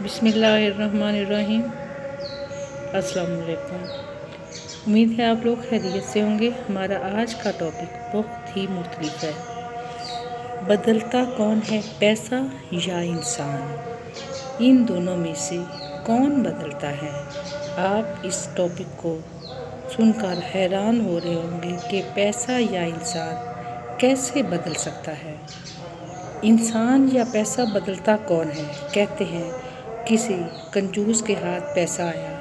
बिस्मिल्लाहिर्रहमानिर्रहीम। अस्सलाम वालेकुम। उम्मीद है आप लोग खैरियत से होंगे। हमारा आज का टॉपिक बहुत ही मुख्तलिफ है। बदलता कौन है, पैसा या इंसान? इन दोनों में से कौन बदलता है? आप इस टॉपिक को सुनकर हैरान हो रहे होंगे कि पैसा या इंसान कैसे बदल सकता है। इंसान या पैसा बदलता कौन है? कहते हैं किसी कंजूस के हाथ पैसा आया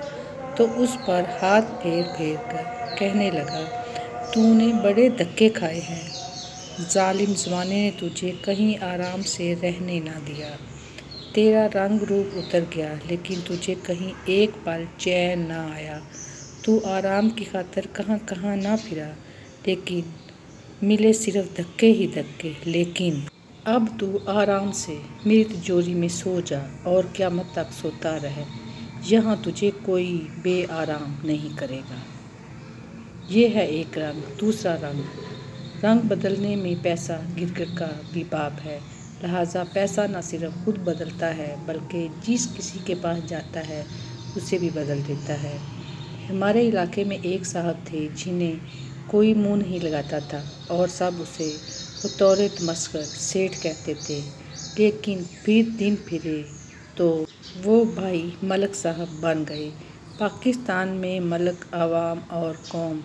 तो उस पर हाथ फेर फेर कर कहने लगा, तूने बड़े धक्के खाए हैं। जालिम ज़माने ने तुझे कहीं आराम से रहने ना दिया। तेरा रंग रूप उतर गया, लेकिन तुझे कहीं एक पल चैन ना आया। तू आराम की खातिर कहाँ कहाँ ना फिरा, लेकिन मिले सिर्फ धक्के ही धक्के। लेकिन अब तू आराम से मेरी तिजोरी में सो जा और क़यामत तक सोता रहे। यहाँ तुझे कोई बेआराम नहीं करेगा। ये है एक रंग। दूसरा रंग बदलने में पैसा गिरगिट का भी बाप है। लिहाजा पैसा न सिर्फ खुद बदलता है, बल्कि जिस किसी के पास जाता है उसे भी बदल देता है। हमारे इलाके में एक साहब थे जिन्हें कोई मुंह नहीं लगाता था और सब उसे बतौर तमस्खुर सेठ कहते थे। लेकिन फिर दिन फिरे तो वो भाई मलक साहब बन गए। पाकिस्तान में मलक आवाम और कौम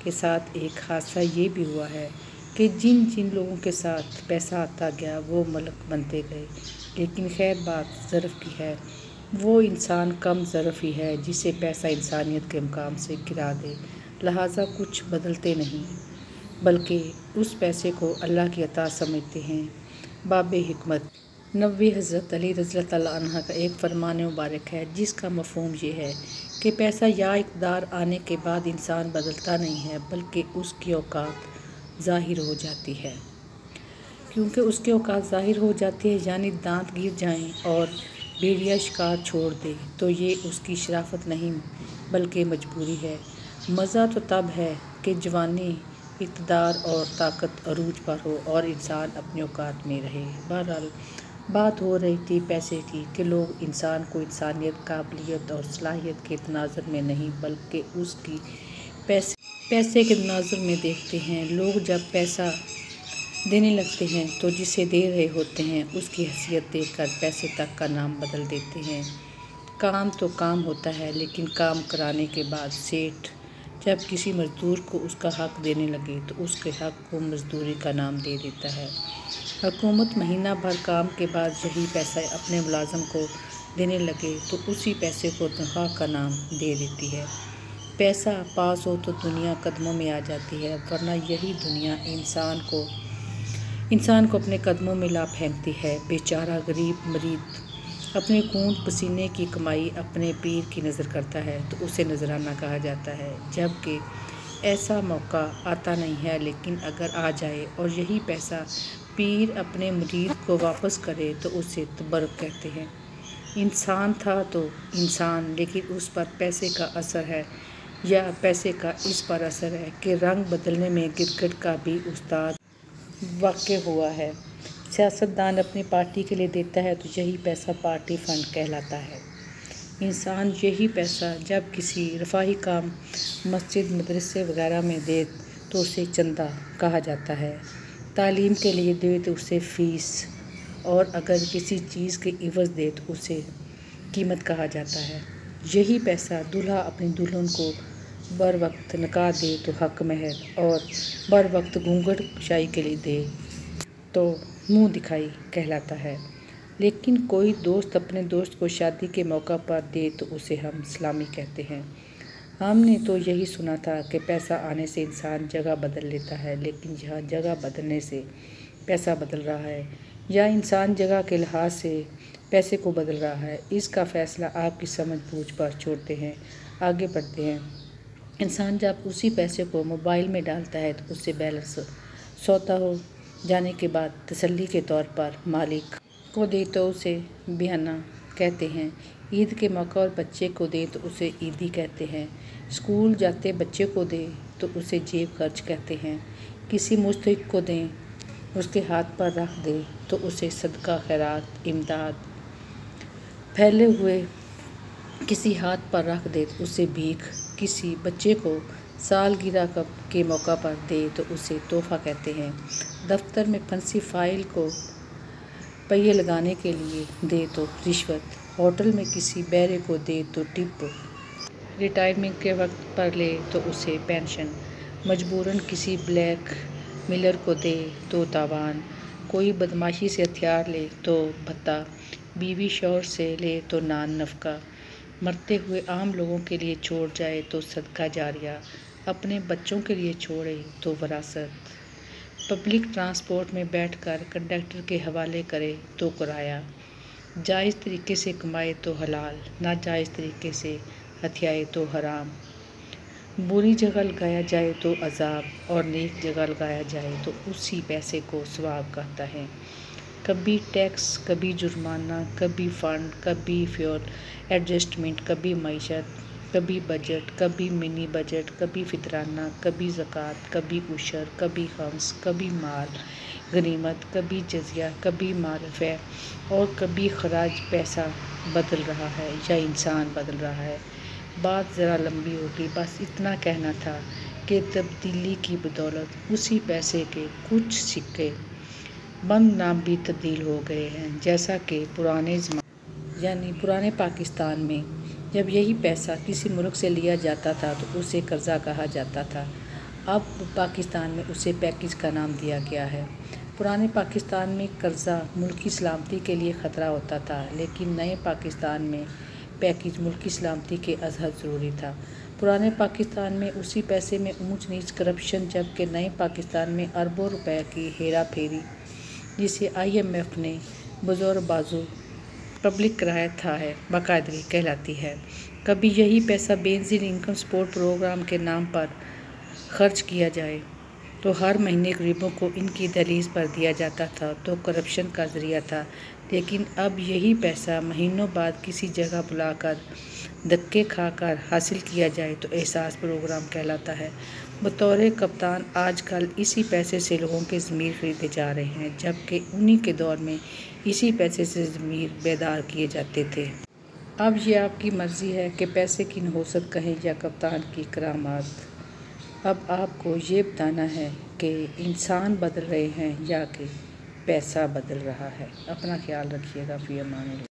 के साथ एक हादसा ये भी हुआ है कि जिन जिन लोगों के साथ पैसा आता गया वो मलक बनते गए। लेकिन खैर बात ज़रफ़ की है। वो इंसान कम ज़रफ़ ही है जिसे पैसा इंसानियत के मकाम से गिरा दे। लिहाजा कुछ बदलते नहीं, बल्कि उस पैसे को अल्लाह की अता समझते हैं। बाबे हिकमत नबी हज़रत अली रज़ियल्लाहु तआला अन्हा का एक फरमान मुबारक है, जिसका मफ़हूम ये है कि पैसा या इक़्तिदार आने के बाद इंसान बदलता नहीं है, बल्कि उसकी औकात ज़ाहिर हो जाती है। क्योंकि उसकी औकात ज़ाहिर हो जाती है, यानी दांत गिर जाएं और भेड़िया शिकार छोड़ दे, तो ये उसकी शराफत नहीं बल्कि मजबूरी है। मज़ा तो तब है कि जवानी, इक़्तिदार और ताकत अरूज पर हो और इंसान अपनी औकात में रहे। बहरहाल बात हो रही थी पैसे की कि लोग इंसान को इंसानियत, काबिलियत और सलाहियत के तनाज़ुर में नहीं, बल्कि उसकी पैसे के तनाज़ुर में देखते हैं। लोग जब पैसा देने लगते हैं तो जिसे दे रहे होते हैं उसकी हैसियत देखकर पैसे तक का नाम बदल देते हैं। काम तो काम होता है, लेकिन काम कराने के बाद सेठ जब किसी मज़दूर को उसका हक़ देने लगे तो उसके हक़ को मज़दूरी का नाम दे देता है। हुकूमत महीना भर काम के बाद यही पैसा अपने मुलाज़िम को देने लगे तो उसी पैसे को तनख्वाह का नाम दे देती है। पैसा पास हो तो दुनिया कदमों में आ जाती है, वरना यही दुनिया इंसान को अपने कदमों में ला फेंकती है। बेचारा गरीब मरीद अपने खून पसीने की कमाई अपने पीर की नज़र करता है तो उसे नजराना कहा जाता है, जबकि ऐसा मौका आता नहीं है। लेकिन अगर आ जाए और यही पैसा पीर अपने मुरीद को वापस करे तो उसे तबर्रुक कहते हैं। इंसान था तो इंसान, लेकिन उस पर पैसे का असर है या पैसे का इस पर असर है कि रंग बदलने में गिरगिट का भी उस्ताद वाक़ हुआ है। सियासतदान अपनी पार्टी के लिए देता है तो यही पैसा पार्टी फ़ंड कहलाता है। इंसान यही पैसा जब किसी रफ़ाही काम, मस्जिद, मदरसे वगैरह में दे तो उसे चंदा कहा जाता है। तालीम के लिए दे तो उसे फ़ीस, और अगर किसी चीज़ के इवज़ दे तो उसे कीमत कहा जाता है। यही पैसा दूल्हा अपनी दुल्हन को बर वक्त निकाह दे तो हक़ महर, और बर वक्त घूंघट कुशाई के लिए दे तो मुँह दिखाई कहलाता है। लेकिन कोई दोस्त अपने दोस्त को शादी के मौका पर दे तो उसे हम सलामी कहते हैं। हमने तो यही सुना था कि पैसा आने से इंसान जगह बदल लेता है, लेकिन यहाँ जगह बदलने से पैसा बदल रहा है या इंसान जगह के लिहाज से पैसे को बदल रहा है, इसका फ़ैसला आपकी समझ बूझ पर छोड़ते हैं। आगे बढ़ते हैं। इंसान जब उसी पैसे को मोबाइल में डालता है तो उससे बैलेंस सौदा हो जाने के बाद तसल्ली के तौर पर मालिक को दे तो उसे बिहाना कहते हैं। ईद के मौका और बच्चे को दे तो उसे ईदी कहते हैं। स्कूल जाते बच्चे को दे तो उसे जेब खर्च कहते हैं। किसी मुस्तहिक को दें, उसके हाथ पर रख दे तो उसे सदका, खैरात, इमदाद फैले हुए किसी हाथ पर रख दे तो उसे भीख, किसी बच्चे को सालगिरह के मौका पर दे तो उसे तोहफा कहते हैं। दफ्तर में फंसी फाइल को पहिए लगाने के लिए दे तो रिश्वत, होटल में किसी बैरे को दे तो टिप, रिटायरमेंट के वक्त पर ले तो उसे पेंशन, मजबूरन किसी ब्लैक मिलर को दे तो तावान, कोई बदमाशी से हथियार ले तो भत्ता, बीवी शौहर से ले तो नान नफका, मरते हुए आम लोगों के लिए छोड़ जाए तो सदका जारिया, अपने बच्चों के लिए छोड़े तो वरासत, पब्लिक ट्रांसपोर्ट में बैठकर कंडक्टर के हवाले करे तो किराया, जायज़ तरीके से कमाए तो हलाल, नाजायज़ तरीके से हथियाए तो हराम, बुरी जगह लगाया जाए तो अजाब और नेक जगह लगाया जाए तो उसी पैसे को सवाब कहता है। कभी टैक्स, कभी जुर्माना, कभी फ़ंड, कभी फ्यूल एडजस्टमेंट, कभी मईशत, कभी बजट, कभी मिनी बजट, कभी फितराना, कभी ज़कात, कभी उशर, कभी खम्स, कभी माल गनीमत, कभी जजिया, कभी मारफे और कभी खराज। पैसा बदल रहा है या इंसान बदल रहा है। बात ज़रा लंबी होगी, बस इतना कहना था कि तब्दीली की बदौलत उसी पैसे के कुछ सिक्के बंद नाम भी तब्दील हो गए हैं। जैसा कि पुराने पाकिस्तान में जब यही पैसा किसी मुल्क से लिया जाता था तो उसे कर्जा कहा जाता था। अब पाकिस्तान में उसे पैकेज का नाम दिया गया है। पुराने पाकिस्तान में कर्जा मुल्क की सलामती के लिए ख़तरा होता था, लेकिन नए पाकिस्तान में पैकेज मुल्क की सलामती के अजहद ज़रूरी था। पुराने पाकिस्तान में उसी पैसे में ऊंच नीच, करप्शन, जबकि नए पाकिस्तान में अरबों रुपए की हेरा फेरी जिसे IMF ने बज़ौर बाजू पब्लिक कराया था है बाकायदगी कहलाती है। कभी यही पैसा बेनज़ीर इनकम सपोर्ट प्रोग्राम के नाम पर खर्च किया जाए तो हर महीने गरीबों को इनकी दहलीज पर दिया जाता था तो करप्शन का ज़रिया था। लेकिन अब यही पैसा महीनों बाद किसी जगह बुलाकर धक्के खाकर हासिल किया जाए तो एहसास प्रोग्राम कहलाता है। बतौर कप्तान आजकल इसी पैसे से लोगों के ज़मीर खरीदे जा रहे हैं, जबकि उन्हीं के दौर में इसी पैसे से ज़मीर बेदार किए जाते थे। अब ये आपकी मर्ज़ी है कि पैसे की नहुसत कहें या कप्तान की करामात। अब आपको ये बताना है कि इंसान बदल रहे हैं या कि पैसा बदल रहा है। अपना ख्याल रखिएगा। फ़ी अमान अल्लाह।